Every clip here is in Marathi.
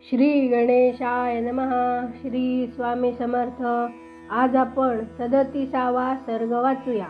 श्री गणेशाय नमः. श्री स्वामी समर्थ. आज आपण 37वा सर्ग वाचूया.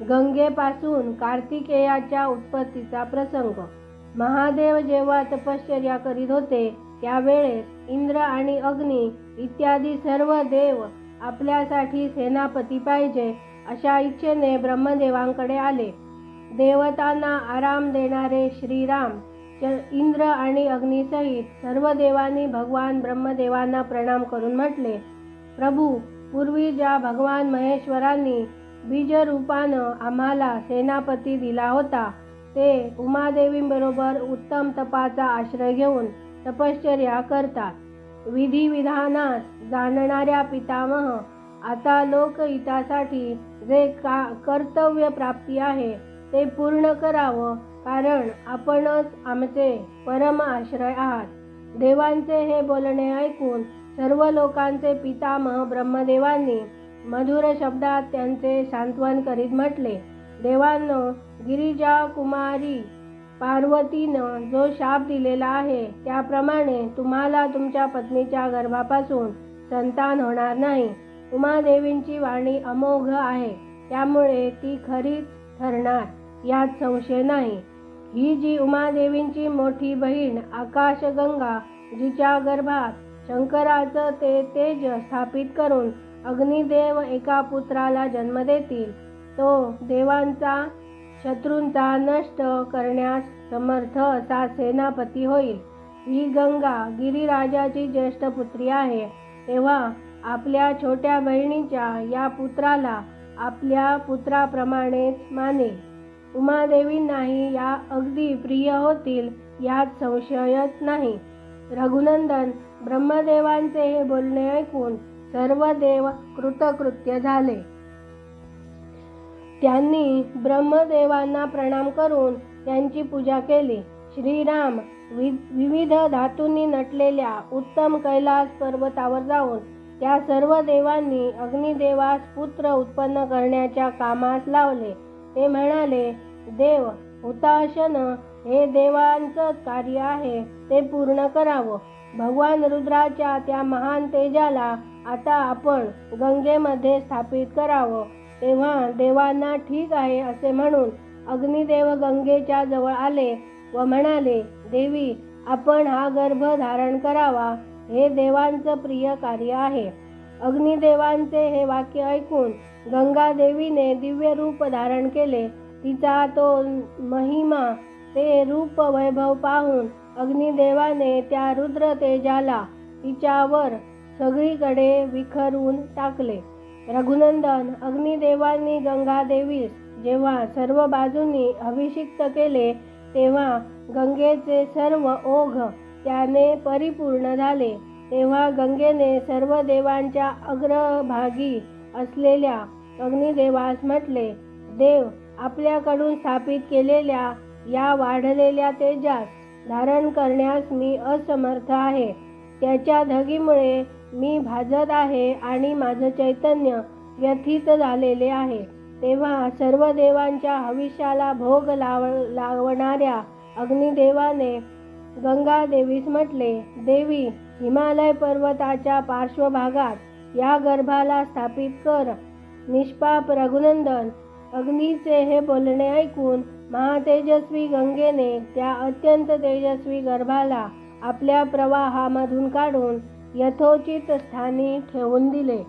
गंगेपासून कार्तिकेयाच्या उत्पत्तीचा प्रसंग. महादेव जेव्हा तपश्चर्या करीत होते त्यावेळेस इंद्र आणि अग्नी इत्यादी सर्व देव आपल्यासाठी सेनापती पाहिजे अशा इच्छेने ब्रह्मदेवांकडे आले. देवतांना आराम देणारे श्रीराम इंद्र आणि अग्नीसहित सर्व देवांनी भगवान ब्रह्मदेवांना प्रणाम करून म्हटले, प्रभू, पूर्वी ज्या भगवान महेश्वरांनी बीजरूपानं आम्हाला सेनापती दिला होता ते उमादेवींबरोबर उत्तम तपाचा आश्रय घेऊन तपश्चर्या करतात. विधिविधानास जाणणाऱ्या पितामह, आता लोकहितासाठी जे कर्तव्य प्राप्ती आहे ते पूर्ण करावं, कारण आपणच आमचे परम आश्रय आहात. देवांचे हे बोलणे ऐकून सर्व लोकांचे पितामह ब्रह्मदेवांनी मधुर शब्दात त्यांचे सांत्वन करीत म्हटले, देवांनो, गिरिजा कुमारी पार्वतीनं जो शाप दिलेला आहे त्याप्रमाणे तुम्हाला तुमच्या पत्नीच्या गर्भापासून संतान होणार नाही. उमादेवींची वाणी अमोघ आहे, त्यामुळे ती खरीच ठरणार यात संशय नाही. ही जी उमादेवींची मोठी बहीण आकाशगंगा, जिच्या गर्भात शंकराचं ते तेज स्थापित करून अग्निदेव एका पुत्राला जन्म देतील, तो देवांचा शत्रूंचा नष्ट करण्यास समर्थ असा सेनापती होईल. ही गंगा गिरिराजाची ज्येष्ठ पुत्री आहे, तेव्हा आपल्या छोट्या बहिणीच्या या पुत्राला आपल्या पुत्राप्रमाणेच मानेल. उमादेवींनाही या अगदी प्रिय होतील यात संशयच नाही. रघुनंदन ब्रह्मदेवांचे हे बोलणे ऐकून सर्व देव कृतकृत्य झाले. त्यांनी ब्रह्मदेवांना प्रणाम करून त्यांची पूजा केली. श्रीराम विविध धातूंनी नटलेल्या उत्तम कैलास पर्वतावर जाऊन त्या सर्व देवांनी अग्निदेवास पुत्र उत्पन्न करण्याच्या कामास लावले. ते म्हणाले, देव हुताशन हे देवांचं कार्य आहे, ते पूर्ण करावं. भगवान रुद्राच्या त्या महान तेजाला आता आपण गंगेमध्ये स्थापित करावं. तेव्हा देवांना ठीक आहे असे म्हणून अग्निदेव गंगेच्या जवळ आले व म्हणाले, देवी, आपण हा गर्भ धारण करावा, हे देवांचं प्रिय कार्य आहे. अग्निदेवांचे हे वाक्य ऐकून गंगादेवीने दिव्य रूप धारण केले. तिचा तो महिमा, ते रूप वैभव पाहून अग्निदेवाने त्या रुद्र तेजाला तिच्यावर सगळीकडे विखरून टाकले. रघुनंदन अग्निदेवांनी गंगादेवीस जेव्हा सर्व बाजूंनी अभिषिक्त केले तेव्हा गंगेचे सर्व ओघ त्याने परिपूर्ण झाले. तेव्हा गंगेने सर्व देवांच्या अग्रभागी असलेल्या अग्निदेवास म्हटले, देव, आपल्याकडून स्थापित केलेल्या या वाढलेल्या तेजास धारण करण्यास मी असमर्थ आहे. त्याच्या धगीमुळे मी भाजत आहे आणि माझं चैतन्य व्यथित झालेले आहे. तेव्हा सर्व देवांच्या हविष्याला भोग लावणाऱ्या अग्निदेवाने गंगादेवीस म्हटले, देवी, हिमालय पर्वताच्या पार्श्वभागात या गर्भाला स्थापित कर. निष्पाप रघुनंदन अग्नीचे हे बोलणे ऐकून महातेजस्वी गंगेने त्या अत्यंत तेजस्वी गर्भाला आपल्या प्रवाहामधून काढून यथोचित स्थानी ठेवून दिले.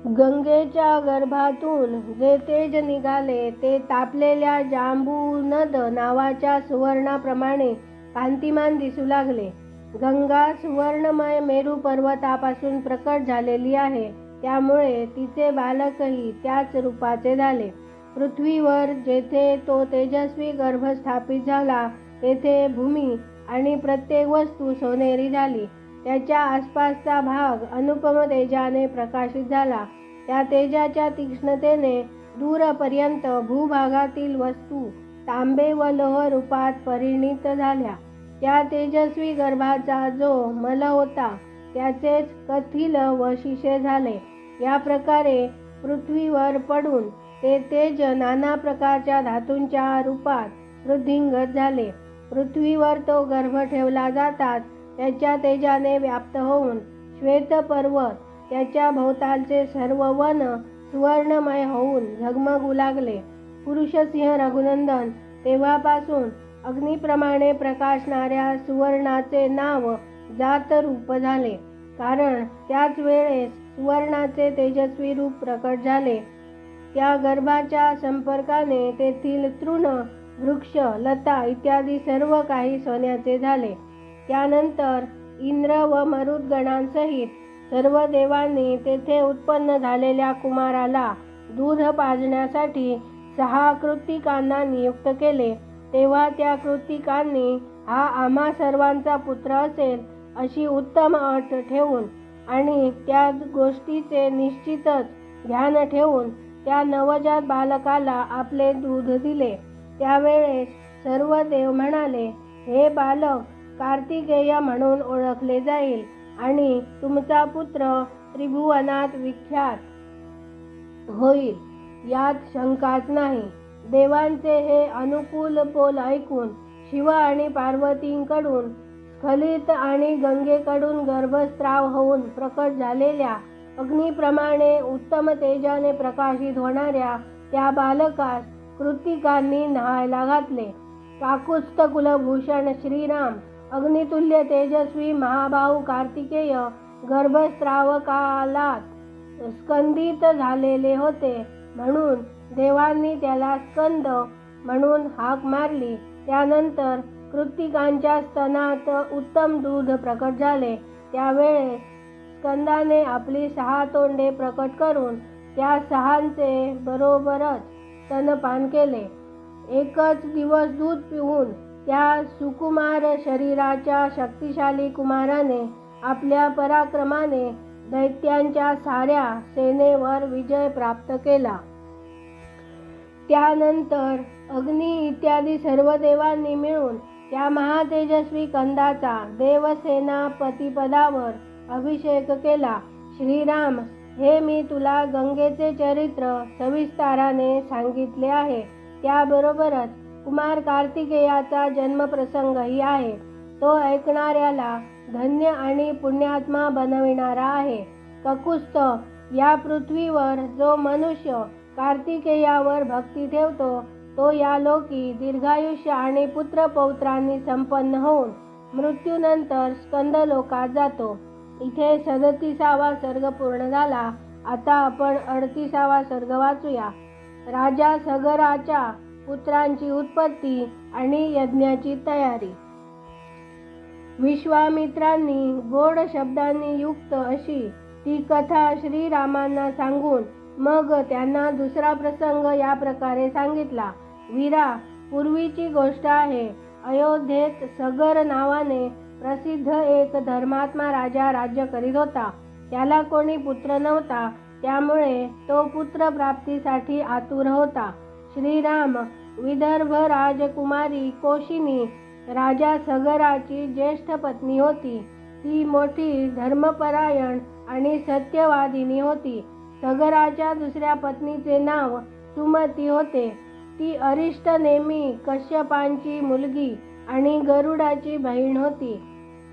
गंगेच्या गर्भातून जे तेज निघाले ते तापलेल्या जांबूनद नावाच्या सुवर्णाप्रमाणे कांतिमान दिसू लागले. गंगा सुवर्णमय मेरू पर्वतापासून प्रकट झालेली आहे, त्यामुळे तिचे बालकही त्याच रूपाचे झाले. पृथ्वीवर जेथे तो तेजस्वी गर्भ स्थापित झाला तेथे भूमी आणि प्रत्येक वस्तू सोनेरी झाली. त्याच्या आसपासचा भाग अनुपम तेजाने प्रकाशित झाला. त्या तेजाच्या तीक्ष्णतेने दूरपर्यंत भूभागातील वस्तू तांबे व लोह रूपात परिणित झाल्या. त्या तेजस्वी गर्भाचा जो मल होता त्याचेच कथिल व शिशे झाले. या प्रकारे पृथ्वीवर पडून ते तेज नाना प्रकारच्या धातूंच्या रूपात वृद्धिंगत झाले. पृथ्वीवर तो गर्भ ठेवला जाताच त्याच्या तेजाने व्याप्त होऊन श्वेत पर्वत त्याच्या भोवतालचे सर्व वन सुवर्णमय होऊन झगमगू लागले. पुरुषसिंह रघुनंदन तेव्हापासून अग्निप्रमाणे प्रकाशणाऱ्या सुवर्णाचे नाव जात रूप झाले, कारण त्याच वेळेस सुवर्णाचे तेजस्वी रूप प्रकट झाले. त्या गर्भाच्या संपर्काने तेथील तृण, वृक्ष, लता इत्यादी सर्व काही सोन्याचे झाले. त्यानंतर इंद्र व मरुद्गणांसहित सर्व देवांनी तेथे उत्पन्न झालेल्या कुमाराला दूध पाजण्यासाठी 6 कृत्तिकांना नियुक्त केले. तेव्हा त्या कृत्तिकांनी हा आम्हा सर्वांचा पुत्र असेल अशी उत्तम अट ठेवून आणि त्या गोष्टीचे निश्चितच ध्यान ठेवून त्या नवजात बालकाला आपले दूध दिले. त्यावेळेस सर्व देव म्हणाले, हे बालक कार्तिकेय म्हणून ओळखले जाईल आणि तुमचा पुत्र त्रिभुवनात विख्यात होईल, यात शंकाच नाही. देवांचे हे अनुकूल बोल ऐकून शिव आणि पार्वतींकडून स्खलित आणि गंगेकडून गर्भस्राव होऊन प्रकट झालेल्या अग्निप्रमाणे उत्तम तेजाने प्रकाशित होणाऱ्या त्या बालकास कृत्तिकांनी न्हायला घातले. काकुत्स्थ कुलभूषण श्रीराम अग्नितुल्य तेजस्वी महाबाहू कार्तिकेय गर्भस्राव कालात स्कंदित झालेले होते, म्हणून देवांनी त्याला स्कंद म्हणून हाक मारली. त्यानंतर कृत्तिकांच्या स्तनात उत्तम दूध प्रकट झाले. त्यावेळेस स्कंदाने आपली 6 तोंडे प्रकट करून त्या 6 बरोबरच स्तनपान केले. एकच दिवस दूध पिऊन त्या सुकुमार शरीराच्या शक्तिशाली कुमाराने आपल्या पराक्रमाने दैत्यांच्या साऱ्या सेनेवर विजय प्राप्त केला. त्यानंतर अग्नी इत्यादी सर्व देवांनी मिळून त्या महातेजस्वी कंदाचा देवसेनापतिपदावर अभिषेक केला. श्रीराम, हे मी तुला गंगेचे चरित्र सविस्ताराने सांगितले आहे. त्याबरोबरच कुमार कार्तिकेयाचा जन्मप्रसंगही आहे. तो ऐकणाऱ्याला धन्य आणि पुण्यात्मा बनविणारा आहे. ककुत्स्थ, या पृथ्वीवर जो मनुष्य कार्तिकेयावर भक्ती ठेवतो तो या लोकी दीर्घायुष्य आणि पुत्रपौत्रांनी संपन्न होऊन मृत्यूनंतर स्कंदलोकात जातो. इथे 37वा सर्ग पूर्ण झाला. आता आपण 38वा सर्ग वाचूया. राजा सगराच्या पुत्रांची उत्पत्ती आणि यज्ञाची तयारी. विश्वामित्रांनी गोड शब्दांनी युक्त अशी ती कथा श्रीरामांना सांगून मग त्यांना दुसरा प्रसंग या प्रकारे सांगितला. वीरा, पूर्वीची गोष्ट आहे. अयोध्येत सगर नावाने प्रसिद्ध एक धर्मात्मा राजा राज्य करीत होता. त्याला कोणी पुत्र नव्हता, त्यामुळे तो पुत्र प्राप्तीसाठी आतुर होता. श्रीराम विदर्भ राजकुमारी कोशिनी राजा सगराची ज्येष्ठ पत्नी होती. ती मोठी धर्मपरायण आणि सत्यवादिनी होती. सगराच्या दुसऱ्या पत्नीचे नाव सुमती होते. ती अरिष्टनेमी कश्यपांची मुलगी आणि गरुडाची बहीण होती.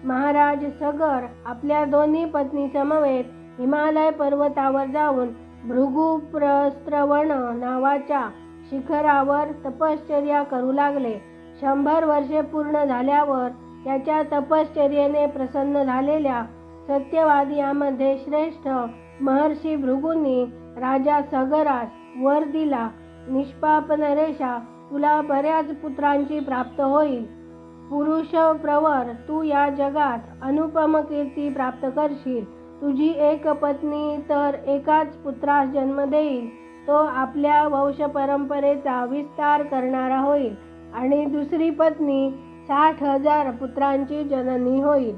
महाराज सगर आपल्या दोन्ही पत्नी समवेत हिमालय पर्वतावर जाऊन भृगुप्रस्त्रवण नावाच्या शिखरावर तपश्चर्या करू लागले. 100 वर्षे पूर्ण झाल्यावर त्याच्या तपश्चर्येने प्रसन्न झालेल्या सत्यवादियामध्ये श्रेष्ठ महर्षी भृगूंनी राजा सगरास वर दिला. निष्पाप नरेशा, तुला बऱ्याच पुत्रांची प्राप्त होईल. पुरुष प्रवर, तू या जगात अनुपम कीर्ती प्राप्त करशील. तुझी एक पत्नी तर एकाच पुत्रास जन्म देईल. तो आपल्या वंश परंपरेचा विस्तार करणारा होईल आणि दुसरी पत्नी 60,000 पुत्रांची जननी होईल.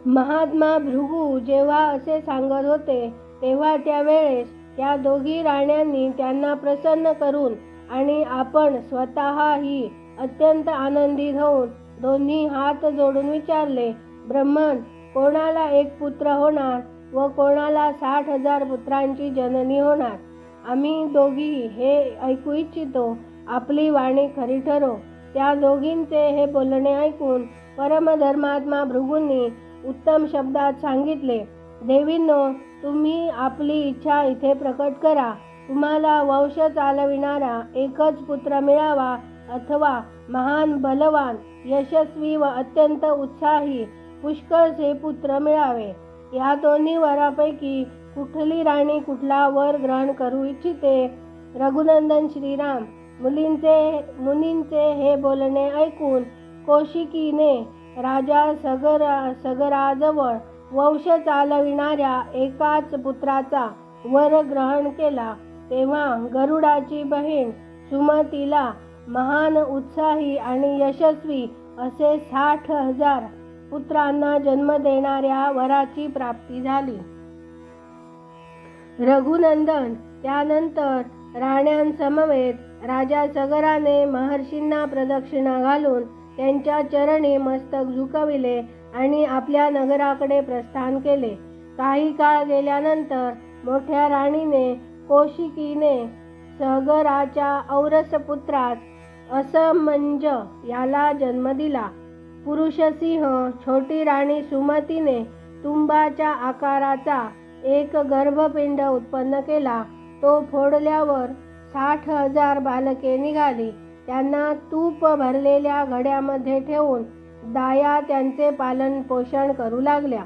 महात्मा भृगू जेव्हा असे सांगत होते तेव्हा त्यावेळेस त्या दोघी राण्यांनी त्यांना प्रसन्न करून आणि आपण स्वतःही अत्यंत आनंदित होऊन दोन्ही हात जोडून विचारले, ब्रह्मन, कोणाला एक पुत्र होणार व कोणाला 60,000 पुत्रांची जननी होणार? आम्ही दोघी हे ऐकू इच्छितो. आपली वाणी खरी ठरो. त्या दोघींचे हे बोलणे ऐकून परमधर्मात्मा भृगूंनी उत्तम शब्दात सांगितले, देवींनो, तुम्ही आपली इच्छा इथे प्रकट करा. तुम्हाला वंश चालविणारा एकच पुत्र मिळावा अथवा महान बलवान यशस्वी व अत्यंत उत्साही पुष्कळसे पुत्र मिळावे. या दोन्ही वरापैकी कुठली राणी कुठला वर ग्रहण करू इच्छिते? रघुनंदन श्रीराम मुनींचे हे बोलणे ऐकून कौशिकीने राजा सगराजवळ वंश चालविणाऱ्या एकाच पुत्राचा वर ग्रहण केला. तेव्हा गरुडाची बहीण सुमतीला महान उत्साही आणि यशस्वी असे 60,000 पुत्रांना जन्म देणाऱ्या वराची प्राप्ती झाली. रघुनंदन त्यानंतर राण्यांसमवेत राजा सगराने महर्षींना प्रदक्षिणा घालून त्यांच्या चरणी मस्तक झुकविले आणि आपल्या नगराकडे प्रस्थान केले. काही काळ गेल्यानंतर मोठ्या राणीने कौशिकीने सगराच्या औरस पुत्रास असमंज याला जन्म दिला. पुरुषसिंह छोटी राणी सुमतीने तुंबाच्या आकाराचा एक गर्भपिंड उत्पन्न केला. तो फोडल्यावर 60,000 बालके निघाली. त्यांना तूप भरलेल्या घड्यामध्ये ठेवून दाया त्यांचे पालन पोषण करू लागल्या.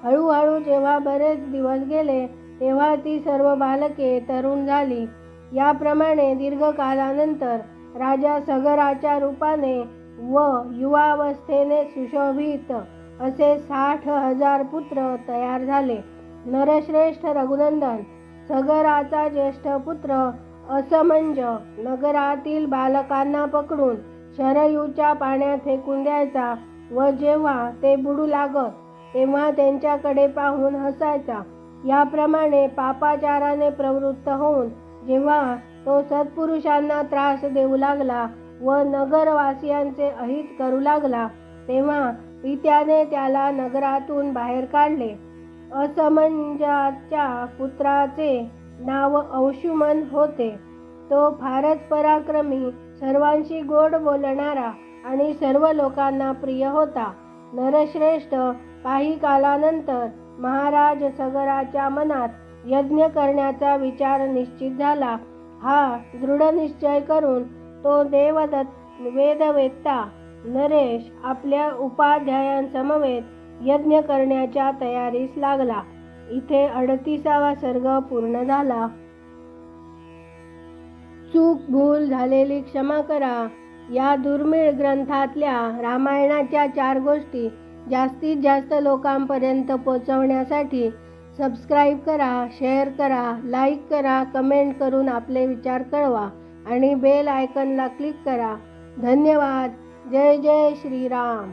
हळूहळू जेव्हा बरेच दिवस गेले तेव्हा ती सर्व बालके तरुण झाली. याप्रमाणे दीर्घकालानंतर राजा सगराच्या रूपाने व युवावस्थेने सुशोभित असे 60,000 पुत्र तयार झाले. नरश्रेष्ठ रघुनंदन सगराचा ज्येष्ठ पुत्र असमंज नगरातील बालकांना पकडून शरयूच्या पाण्यात फेकून द्यायचा व जेव्हा ते बुडू लागत तेव्हा त्यांच्याकडे पाहून हसायचा. याप्रमाणे पापाचाराने प्रवृत्त होऊन जेव्हा तो सत्पुरुषांना त्रास देऊ लागला व नगरवासियांचे अहित करू लागला तेव्हा पित्याने त्याला नगरातून बाहेर काढले. असमंजाच्या पुत्राचे नाव अंशुमन होते. तो फारच पराक्रमी, सर्वांशी गोड बोलणारा आणि सर्व लोकांना प्रिय होता. नरश्रेष्ठ काही कालानंतर महाराज सगराच्या मनात यज्ञ करण्याचा विचार निश्चित झाला. हा दृढ निश्चय करून तो वेदवेत्ता नरेश आपल्या उपाध्यायांसमवेत यज्ञ करण्याच्या तयारीस लागला. इथे 38वा सर्ग पूर्ण झाला. चूक भूल झालेली क्षमा करा. या दुर्मिळ ग्रंथातल्या रामायणाच्या 4 गोष्टी जास्तीत जास्त लोकांपर्यंत पोहोचवण्यासाठी सबस्क्राईब करा, शेअर करा, लाईक करा, कमेंट करून आपले विचार कळवा आणि बेल आयकॉनला क्लिक करा. धन्यवाद. जय जय श्रीराम.